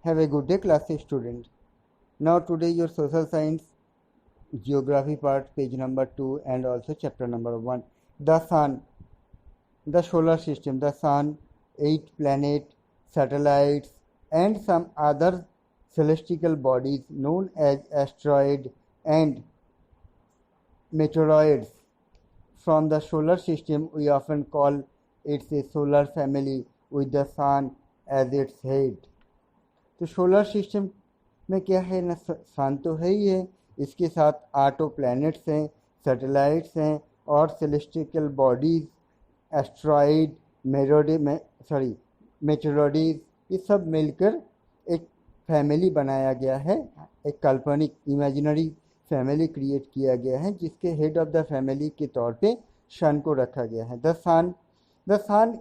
Have a good day, class student. Now today your social science geography part, page number 2 and also chapter number 1. The sun, the solar system, the sun, 8 planets, satellites and some other celestial bodies known as asteroids and meteoroids from the solar system. We often call it a solar family with the sun as its head. तो solar system में क्या है ना, सन तो है ही है, इसके साथ 8 प्लैनेट्स हैं, सैटेलाइट्स हैं और सेलेस्टिकल बॉडीज, एस्ट्रॉइड, मेटेरोइड्स, ये सब मिलकर एक फैमिली बनाया गया है, एक काल्पनिक इमेजिनरी फैमिली क्रिएट किया गया है, जिसके हेड ऑफ द फैमिली के तौर पे सन को रखा गया है। The sun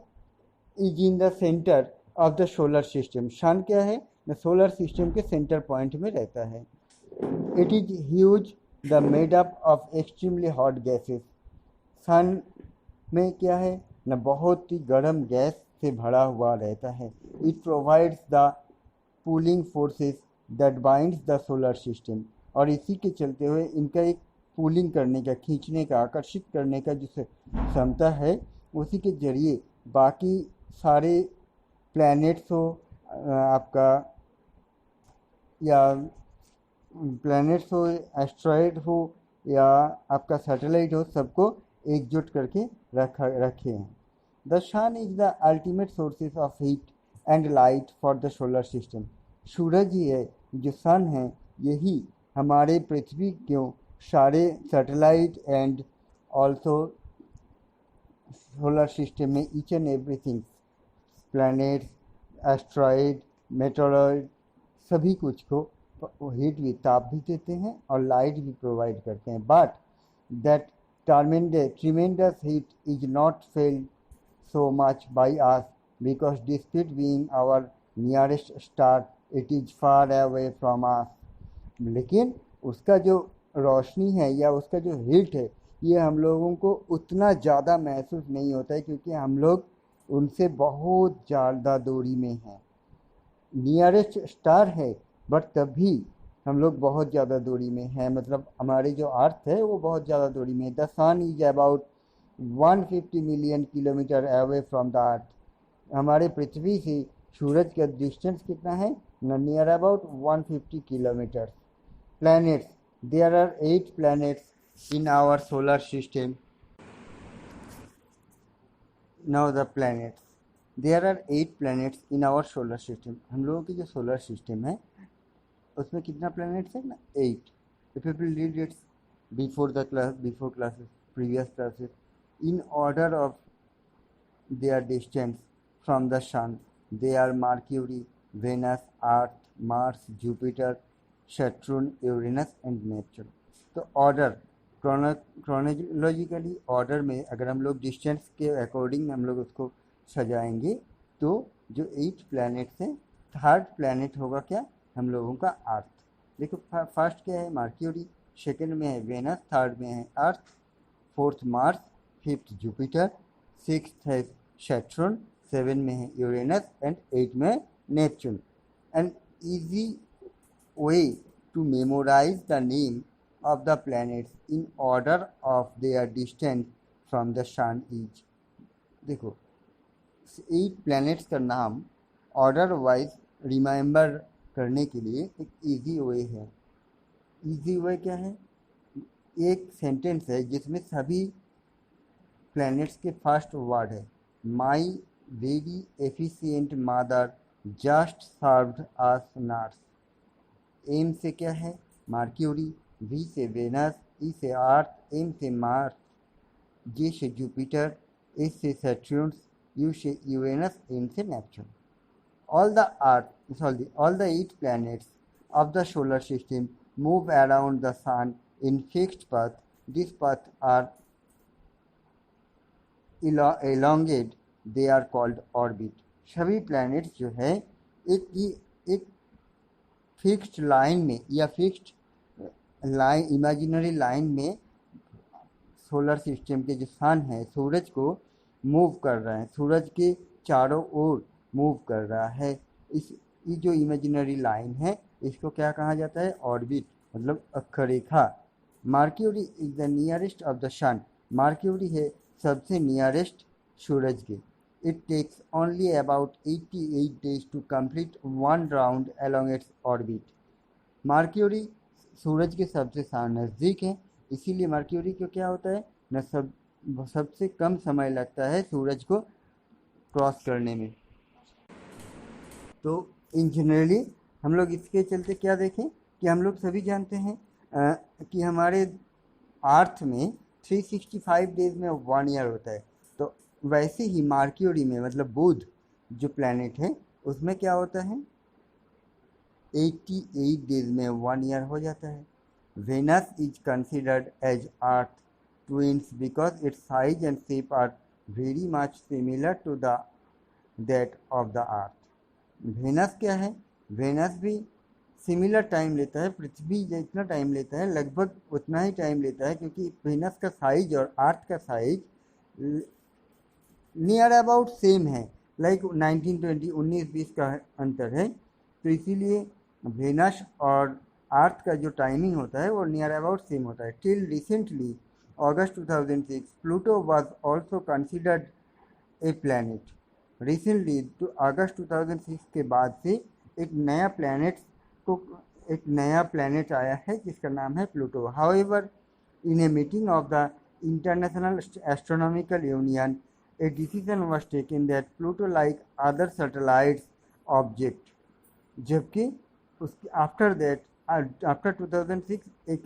is in the centre of the solar system. Sun क्या है न, सोलर सिस्टम के सेंटर पॉइंट में रहता है। It is huge the made up of extremely hot gases. Sun में क्या है न, बहुत ही गर्म गैस से भरा हुआ रहता है। It provides the pooling forces that binds the solar system, और इसी के चलते हुए इनका एक पूलिंग करने का, खींचने का, आकर्षित करने का जो क्षमता है, उसी के जरिए बाकी सारे प्लैनेट्स हो आपका, या प्लैनेट्स हो, एस्ट्रॉइड हो या आपका सैटेलाइट हो, सबको एकजुट करके रखे हैं। The sun is the ultimate sources of heat and light for the solar system. सूरज ही है, जो सन है, यही हमारे पृथ्वी क्यों सारे satellite and also solar system में each and everything, planets, asteroid, meteoroid, सभी कुछ को हीट भी, ताप भी देते हैं और लाइट भी प्रोवाइड करते हैं। But that tremendous heat is not failed so much by us, because despite being our nearest star, it is far away from us. लेकिन उसका जो रोशनी है या उसका जो हीट है, ये हम लोगों को उतना ज़्यादा महसूस नहीं होता है, क्योंकि हम लोग उनसे बहुत ज़्यादा दूरी में हैं। नियरेस्ट स्टार है, बट तब भी हम लोग बहुत ज़्यादा दूरी में हैं, मतलब हमारे जो अर्थ है वो बहुत ज़्यादा दूरी में है। The sun is about 150 million kilometre away from the earth. हमारे पृथ्वी से सूरज का डिस्टेंस कितना है, near about 150 kilometre. Planets, there are 8 planets in our solar system. Now the planets, there are 8 planets in our solar system. हम लोगों की जो सोलर सिस्टम है उसमें कितना प्लैनेट्स है ना, 8। If you will read it's before classes, previous classes, in order of their distance from the sun, they are Mercury, Venus, Earth, Mars, Jupiter, Saturn, Uranus and Neptune। तो order, chronologically order में अगर हम लोग distance के according हम लोग उसको सजाएंगे, तो जो 8 प्लैनेट्स हैं, थर्ड प्लैनेट होगा क्या, हम लोगों का अर्थ। देखो फर्स्ट क्या है, मर्क्यूरी, सेकंड में है वेनस, थर्ड में है Earth, fourth Mars, fifth Jupiter, sixth है सैटर्न, 7 में है यूरेनस एंड 8 में Neptune. An easy way to memorise the name of the planets in order of their distance from the sun is, देखो 8 planets का नाम order wise remember करने के लिए एक इजी वे है। इजी वे क्या है, एक सेंटेंस है जिसमें सभी प्लैनेट्स के फर्स्ट वर्ड है, my very efficient mother just served us nurse. M से क्या है, मर्क्यूरी, वी से वेनस, ई से अर्थ, एम से मार्स, जे से जुपिटर, एस से सैटर्न, यू से यूरेनस, एन से Neptune. All the 8 planets of the solar system move around the sun in fixed path. These paths are elongate, they are called orbit। सभी planets जो है एक fixed line में या fixed line, imaginary line में solar system के जो sun है, सूरज को मूव कर रहे हैं, सूरज के चारों ओर मूव कर रहा है। ये जो इमेजिनरी लाइन है इसको क्या कहा जाता है? ऑर्बिट, मतलब अक्षरेखा। Mercury is the nearest of the sun, Mercury है सबसे नियरेस्ट सूरज के। It takes only about 88 days to complete one round along its orbit. Mercury सूरज के सबसे नज़दीक है, इसीलिए मर्क्यूरी को क्या होता है न सबसे कम समय लगता है सूरज को क्रॉस करने में। तो इन जनरली हम लोग इसके चलते क्या देखें कि हम लोग सभी जानते हैं कि हमारे अर्थ में 365 डेज में 1 ईयर होता है। तो वैसे ही मर्क्यूरी में, मतलब बुध जो प्लैनेट है, उसमें क्या होता है? 88 डेज में 1 ईयर हो जाता है। Venus is considered as earth twins because its size and shape are very much similar to the that of the earth. Venus क्या है? वेनस भी सिमिलर टाइम लेता है, पृथ्वी जितना टाइम लेता है लगभग उतना ही टाइम लेता है, क्योंकि वेनस का साइज और अर्थ का साइज नियर अबाउट सेम है, लाइक 19-20 19-20 का अंतर है। तो इसीलिए वेनस और अर्थ का जो टाइमिंग होता है वो नियर अबाउट सेम होता है। Till recently August 2006 Pluto was also considered a planet. Recently तो अगस्त 2006 के बाद से एक नया प्लैनेट आया है जिसका नाम है Pluto. However in a meeting of the international astronomical union a decision was taken that Pluto like other satellites object, जबकि उसके आफ्टर 2006 एक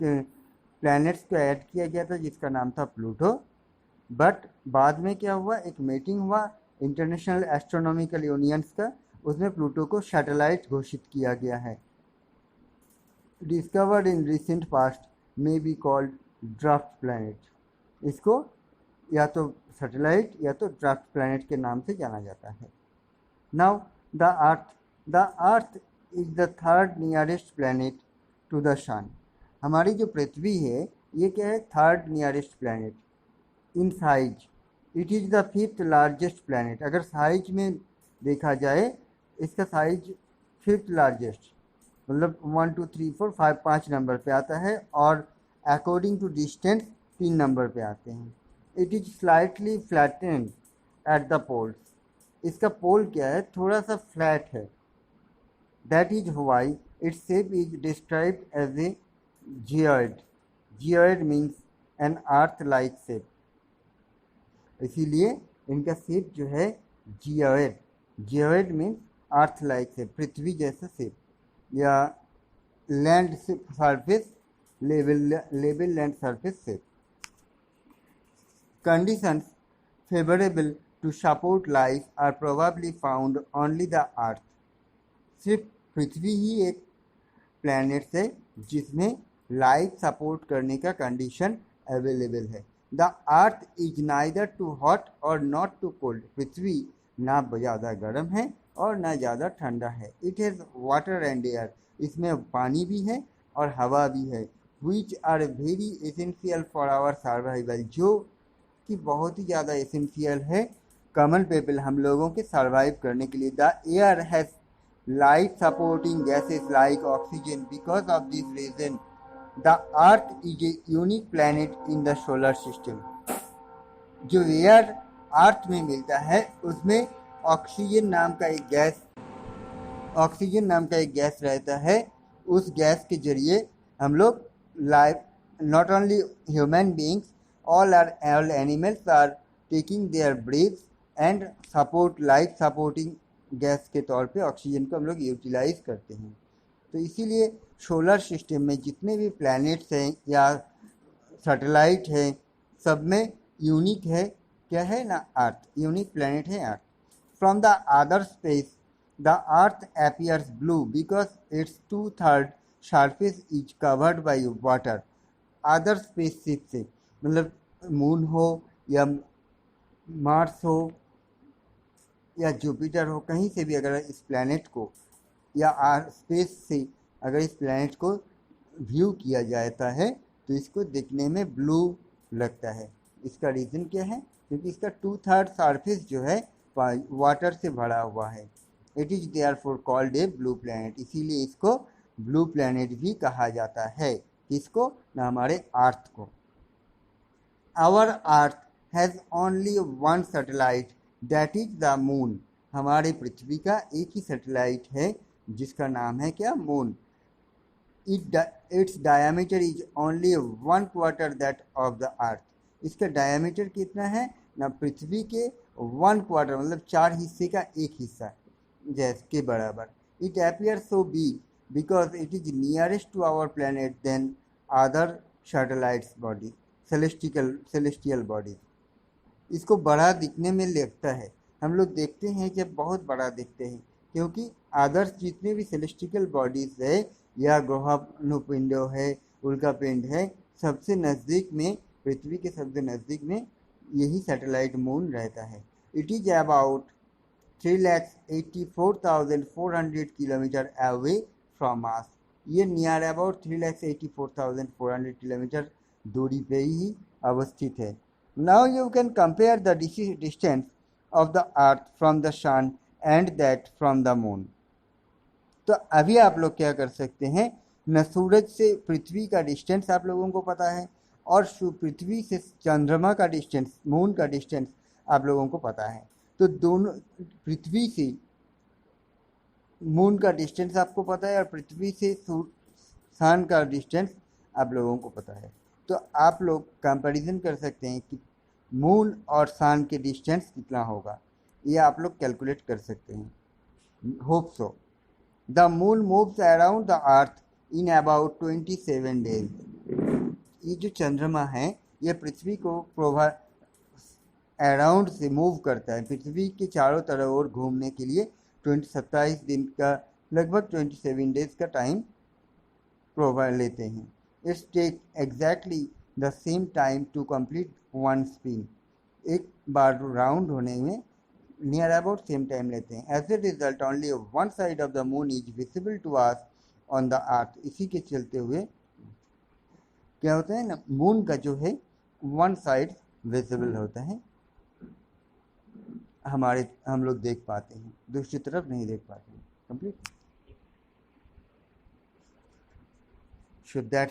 प्लैनेट्स को ऐड किया गया था जिसका नाम था प्लूटो। बट बाद में क्या हुआ, एक मीटिंग हुआ इंटरनेशनल एस्ट्रोनॉमिकल यूनियंस का, उसमें प्लूटो को सैटेलाइट घोषित किया गया है। Discovered in recent past may be called draft planet. इसको या तो सैटेलाइट या तो ड्राफ्ट प्लैनेट के नाम से जाना जाता है। Now the earth is the third nearest planet to the sun. हमारी जो पृथ्वी है ये क्या है? Third nearest planet in size. It is the fifth largest planet. अगर साइज में देखा जाए इसका साइज फिफ्थ लार्जेस्ट, मतलब 1 2 3 4 5 5 नंबर पे आता है, और अकॉर्डिंग टू डिस्टेंस 3 नंबर पे आते हैं। It is slightly flattened at the poles. इसका पोल क्या है? थोड़ा सा फ्लैट है। That is why its shape is described as a geoid. Geoid means an earth like shape, इसीलिए इनका शेप जो है geoid. Geoid means earth like shape, पृथ्वी जैसा शेप, या land surface, level land surface shape. Conditions favorable to support life are probably found only the earth। सिर्फ पृथ्वी ही एक planet है जिसमें लाइफ सपोर्ट करने का कंडीशन अवेलेबल है। The earth is neither too hot और नॉट टू कोल्ड। पृथ्वी ना ज़्यादा गर्म है और ना ज़्यादा ठंडा है। It has water and air. इसमें पानी भी है और हवा भी है। Which are very essential for our survival, जो कि बहुत ही ज़्यादा एसेंशियल है कॉमन पीपल, हम लोगों के सर्वाइव करने के लिए। The air has life supporting gases like oxygen. Because of this reason the earth is a unique planet in the solar system. जो एयर अर्थ में मिलता है उसमें ऑक्सीजन नाम का एक गैस रहता है। उस गैस के जरिए हम लोग life, not only human beings, all animals are taking their breaths and support life supporting gas के तौर पे ऑक्सीजन को हम लोग यूटिलाइज करते हैं। तो इसीलिए सोलर सिस्टम में जितने भी प्लैनेट्स हैं या सैटेलाइट हैं, सब में यूनिक है क्या है ना? अर्थ, यूनिक प्लैनेट है earth. From the other space the earth appears blue because its 2/3 surface is covered by water. Other spaceship से, मतलब मून हो या मार्स हो या जुपिटर हो, कहीं से भी अगर इस प्लैनेट को या स्पेस से अगर इस प्लैनेट को व्यू किया जाता है तो इसको देखने में ब्लू लगता है। इसका रीज़न क्या है? क्योंकि इसका 2/3 सरफेस जो है वाटर से भरा हुआ है। It is therefore called a blue planet, इसीलिए इसको ब्लू प्लैनेट भी कहा जाता है। किसको? ना हमारे अर्थ को। Our earth has only one satellite that is the moon, हमारे पृथ्वी का एक ही सैटेलाइट है जिसका नाम है क्या? Moon. Its diameter is only 1/4 that of the अर्थ, इसका डायमीटर कितना है? ना पृथ्वी के 1/4 मतलब 4 हिस्से का एक हिस्सा जैसे के बराबर। It appear so big because it is nearest to our planet then other satellites body celestial bodies. इसको बड़ा दिखने में लगता है, हम लोग देखते हैं कि बहुत बड़ा दिखते हैं, क्योंकि आदर्श जितने भी सेलेस्टिकल बॉडीज है या ग्रहोपिंडो है, उल्का पिंड है, सबसे नज़दीक में, पृथ्वी के सबसे नज़दीक में यही सैटेलाइट मून रहता है। It is about 3,84,400 kilometre away from us, ये नियर अबाउट 3,84,400 किलोमीटर दूरी पे ही अवस्थित है। Now you can compare the distance of the earth from the sun and that from the moon. तो अभी आप लोग क्या कर सकते हैं, न सूरज से पृथ्वी का डिस्टेंस आप लोगों को पता है, और पृथ्वी से चंद्रमा का डिस्टेंस, मून का डिस्टेंस आप लोगों को पता है। तो दोनों, पृथ्वी से मून का डिस्टेंस आपको पता है और पृथ्वी से सन का डिस्टेंस आप लोगों को पता है। तो आप लोग कंपैरिजन कर सकते हैं कि मून और सन के डिस्टेंस कितना होगा, ये आप लोग कैलकुलेट कर सकते हैं। Hope so. The moon moves around the earth in about 27 days. ये जो चंद्रमा है ये पृथ्वी को अराउंड से मूव करता है, पृथ्वी के चारों तरफ और घूमने के लिए 27 दिन का, लगभग 27 डेज का टाइम लेते हैं। It's take exactly the same time to complete one spin, एक बार राउंड होने में नियर अबाउट सेम टाइम लेते हैं। As a result only one side of the moon is visible to us on the earth, इसी के चलते हुए क्या होता है ना, मून का जो है वन साइड विजिबल होता है, हम लोग देख पाते हैं, दूसरी तरफ नहीं देख पाते हैं। कंप्लीट। Should that